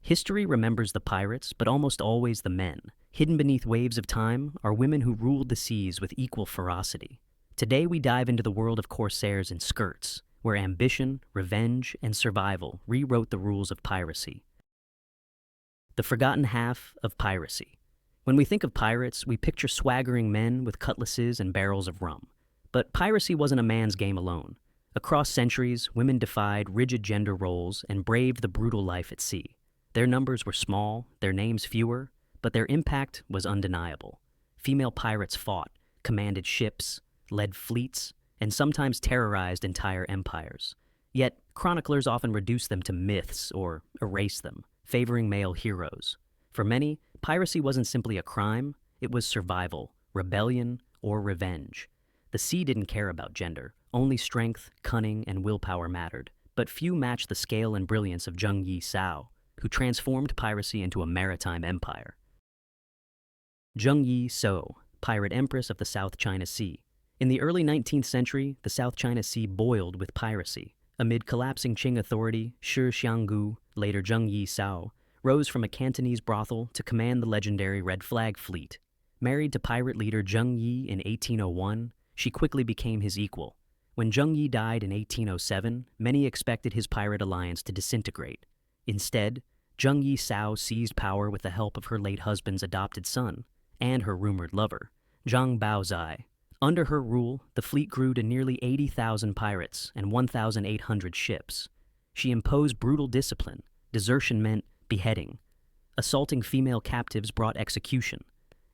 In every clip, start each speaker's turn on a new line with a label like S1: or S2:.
S1: History remembers the pirates, but almost always the men. Hidden beneath waves of time are women who ruled the seas with equal ferocity. Today we dive into the world of corsairs in skirts, where ambition, revenge, and survival rewrote the rules of piracy. The forgotten half of piracy. When we think of pirates, we picture swaggering men with cutlasses and barrels of rum. But piracy wasn't a man's game alone. Across centuries, women defied rigid gender roles and braved the brutal life at sea. Their numbers were small, their names fewer, but their impact was undeniable. Female pirates fought, commanded ships, led fleets, and sometimes terrorized entire empires. Yet, chroniclers often reduce them to myths or erase them, favoring male heroes. For many, piracy wasn't simply a crime, it was survival, rebellion, or revenge. The sea didn't care about gender. Only strength, cunning, and willpower mattered. But few matched the scale and brilliance of Zheng Yi Sao, who transformed piracy into a maritime empire. Zheng Yi Sao, pirate empress of the South China Sea. In the early 19th century, the South China Sea boiled with piracy. Amid collapsing Qing authority, Shi Xianggu, later Zheng Yi Sao, rose from a Cantonese brothel to command the legendary Red Flag Fleet. Married to pirate leader Zheng Yi in 1801, she quickly became his equal. When Zheng Yi died in 1807, many expected his pirate alliance to disintegrate. Instead, Zheng Yi Sao seized power with the help of her late husband's adopted son and her rumored lover, Zhang Baozai. Under her rule, the fleet grew to nearly 80,000 pirates and 1,800 ships. She imposed brutal discipline. Desertion meant beheading. Assaulting female captives brought execution,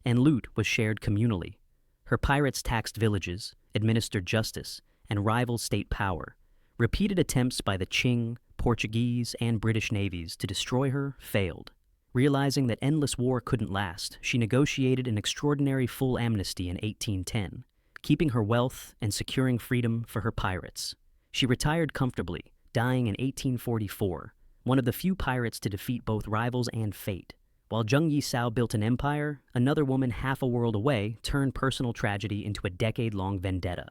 S1: and loot was shared communally. Her pirates taxed villages, administered justice, and rivaled state power. Repeated attempts by the Qing, Portuguese, and British navies to destroy her failed. Realizing that endless war couldn't last, she negotiated an extraordinary full amnesty in 1810, keeping her wealth and securing freedom for her pirates. She retired comfortably, dying in 1844, one of the few pirates to defeat both rivals and fate. While Zheng Yi Sao built an empire, another woman half a world away turned personal tragedy into a decade-long vendetta.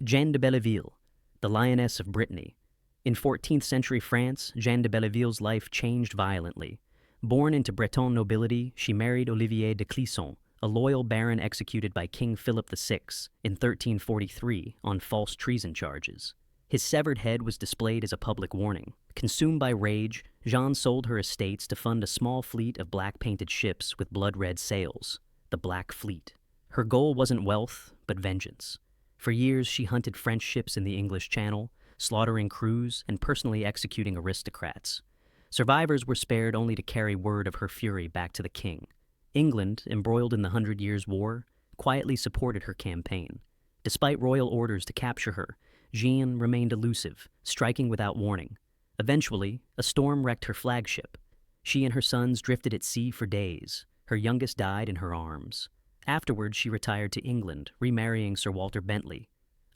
S1: Jeanne de Belleville, the Lioness of Brittany. In 14th century France, Jeanne de Belleville's life changed violently. Born into Breton nobility, she married Olivier de Clisson, a loyal baron executed by King Philip VI in 1343 on false treason charges. His severed head was displayed as a public warning. Consumed by rage, Jeanne sold her estates to fund a small fleet of black-painted ships with blood-red sails, the Black Fleet. Her goal wasn't wealth, but vengeance. For years, she hunted French ships in the English Channel, slaughtering crews and personally executing aristocrats. Survivors were spared only to carry word of her fury back to the king. England, embroiled in the 100 Years' War, quietly supported her campaign. Despite royal orders to capture her, Jeanne remained elusive, striking without warning. Eventually, a storm wrecked her flagship. She and her sons drifted at sea for days. Her youngest died in her arms. Afterwards, she retired to England, remarrying Sir Walter Bentley.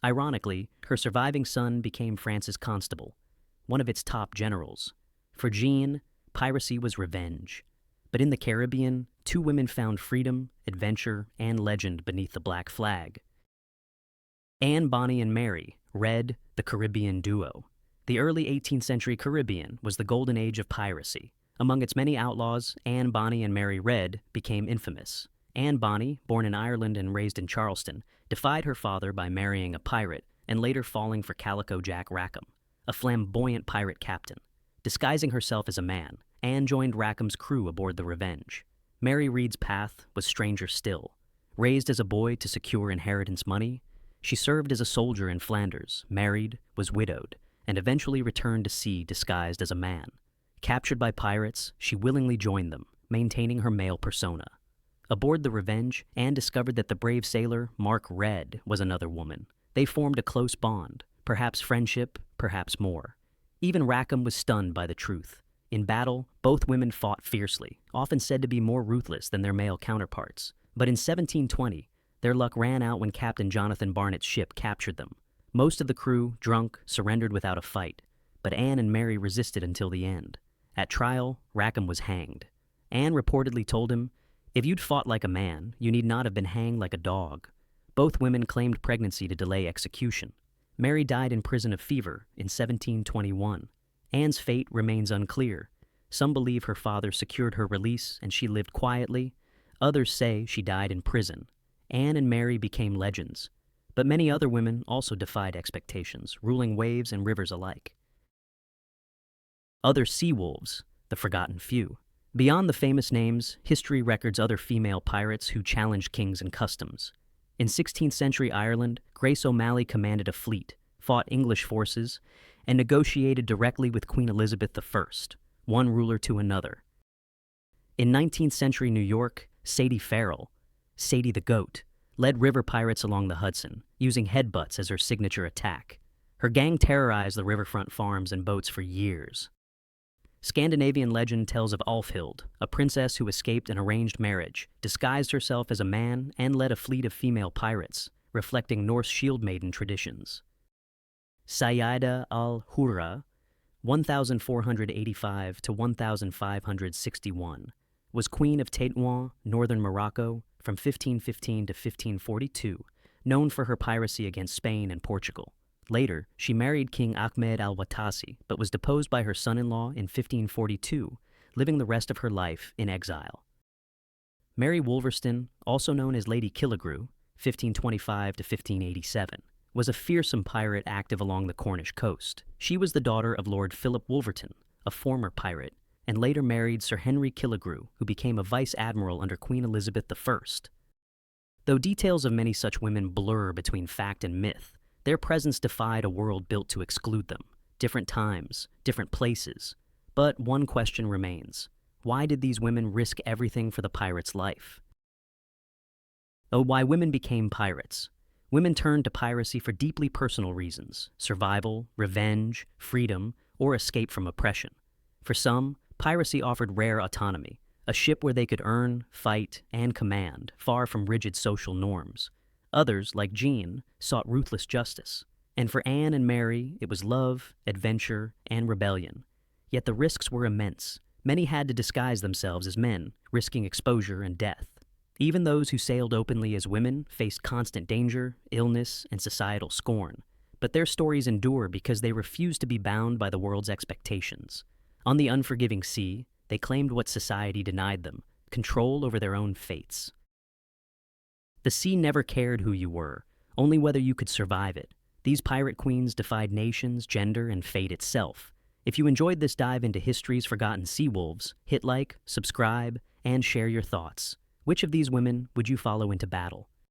S1: Ironically, her surviving son became France's constable, one of its top generals. For Jeanne, piracy was revenge. But in the Caribbean, two women found freedom, adventure, and legend beneath the black flag. Bonny and Mary, Red, the Caribbean duo. The early 18th century Caribbean was the golden age of piracy. Among its many outlaws, Bonny and Mary Red became infamous. Bonny, born in Ireland and raised in Charleston, defied her father by marrying a pirate and later falling for Calico Jack Rackham, a flamboyant pirate captain. Disguising herself as a man, Anne joined Rackham's crew aboard the Revenge. Mary Reed's path was stranger still. Raised as a boy to secure inheritance money, she served as a soldier in Flanders, married, was widowed, and eventually returned to sea disguised as a man. Captured by pirates, she willingly joined them, maintaining her male persona. Aboard the Revenge, Anne discovered that the brave sailor, Mark Red, was another woman. They formed a close bond, perhaps friendship, perhaps more. Even Rackham was stunned by the truth. In battle, both women fought fiercely, often said to be more ruthless than their male counterparts. But in 1720, their luck ran out when Captain Jonathan Barnett's ship captured them. Most of the crew, drunk, surrendered without a fight, but Anne and Mary resisted until the end. At trial, Rackham was hanged. Anne reportedly told him, "If you'd fought like a man, you need not have been hanged like a dog." Both women claimed pregnancy to delay execution. Mary died in prison of fever in 1721. Anne's fate remains unclear. Some believe her father secured her release and she lived quietly. Others say she died in prison. Anne and Mary became legends. But many other women also defied expectations, ruling waves and rivers alike. Other sea wolves, the forgotten few. Beyond the famous names, history records other female pirates who challenged kings and customs. In 16th century Ireland, Grace O'Malley commanded a fleet, fought English forces, and negotiated directly with Queen Elizabeth I, one ruler to another. In 19th century New York, Sadie Farrell, Sadie the Goat, led river pirates along the Hudson, using headbutts as her signature attack. Her gang terrorized the riverfront farms and boats for years. Scandinavian legend tells of Alfhild, a princess who escaped an arranged marriage, disguised herself as a man, and led a fleet of female pirates, reflecting Norse shield maiden traditions. Sayyida al-Hurra, 1485 to 1561, was queen of Tétouan, northern Morocco, from 1515 to 1542, known for her piracy against Spain and Portugal. Later, she married King Ahmed al-Watasi, but was deposed by her son-in-law in 1542, living the rest of her life in exile. Mary Wolverston, also known as Lady Killigrew, 1525 to 1587, was a fearsome pirate active along the Cornish coast. She was the daughter of Lord Philip Wolverton, a former pirate, and later married Sir Henry Killigrew, who became a vice-admiral under Queen Elizabeth I. Though details of many such women blur between fact and myth, their presence defied a world built to exclude them. Different times, different places. But one question remains. Why did these women risk everything for the pirate's life? Oh, why women became pirates. Women turned to piracy for deeply personal reasons: survival, revenge, freedom, or escape from oppression. For some, piracy offered rare autonomy, a ship where they could earn, fight, and command, far from rigid social norms. Others, like Jeanne, sought ruthless justice. And for Anne and Mary, it was love, adventure, and rebellion. Yet the risks were immense. Many had to disguise themselves as men, risking exposure and death. Even those who sailed openly as women faced constant danger, illness, and societal scorn. But their stories endure because they refused to be bound by the world's expectations. On the unforgiving sea, they claimed what society denied them: control over their own fates. The sea never cared who you were, only whether you could survive it. These pirate queens defied nations, gender, and fate itself. If you enjoyed this dive into history's forgotten sea wolves, hit like, subscribe, and share your thoughts. Which of these women would you follow into battle?